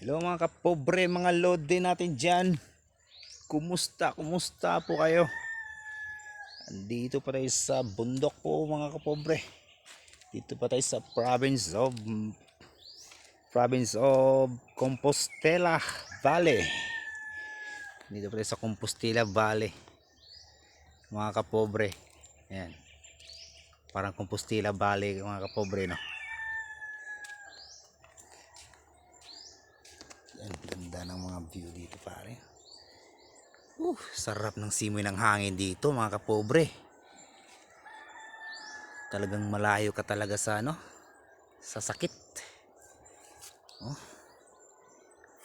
Hello mga kapobre, mga load din natin dyan. Kumusta po kayo? Andito pa tayo sa bundok po mga kapobre. Dito pa tayo sa province of Compostela Valley. Dito pa tayo sa Compostela Valley mga kapobre. Ayan. Parang Compostela Valley mga kapobre, no? Ang ganda ng mga view dito pare. Sarap ng simoy ng hangin dito mga kapobre. Talagang malayo ka talaga sa sa sakit.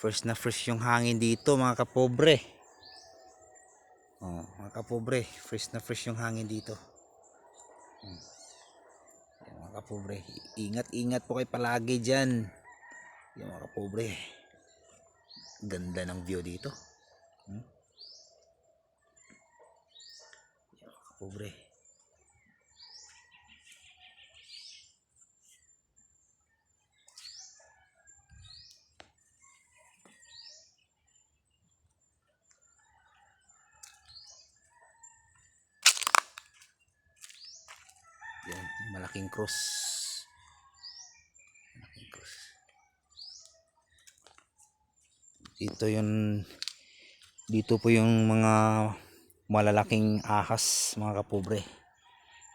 Fresh na fresh yung hangin dito mga kapobre. Mga kapobre, fresh na fresh yung hangin dito. Mga kapobre, ingat po kayo palagi dyan. Mga kapobre, ganda ng view dito. Mga kapobre, yan, malaking cross. Dito po yung mga malalaking ahas mga kapobre.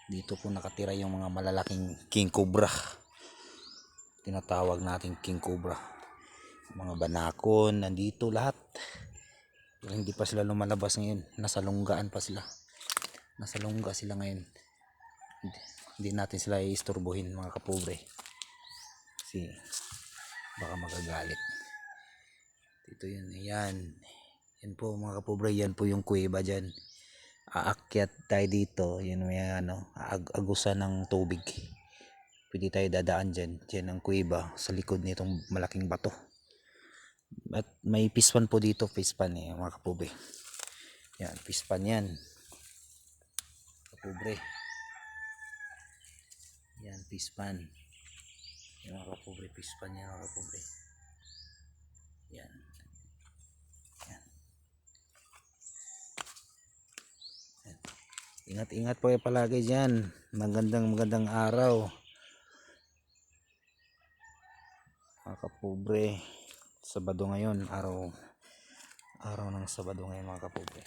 Dito po nakatira yung mga malalaking king cobra. Tinatawag natin king cobra. Mga banakon nandito lahat. Pero hindi pa sila lumalabas ngayon. Nasa lunggaan pa sila. Nasa lungga sila ngayon. Hindi natin sila iistorbohin mga kapobre. Kasi baka magagalit. Dito yun. Yan. Yan po mga kapobre. Yan po yung kuweba dyan. Aakyat tayo dito. Yan may agusan ng tubig. Pwede tayo dadaan dyan. Dyan ang kuweba sa likod nitong malaking bato. At may pispan po dito. Pispan mga kapobre. Yan. Pispan yan. Kapobre. Yan. Pispan. Yan mga kapobre. Pispan yan mga kapobre. Yan. Ingat po kayo palagi dyan. Magandang araw mga kapobre. Sabado ngayon, araw ng Sabado ngayon mga kapobre.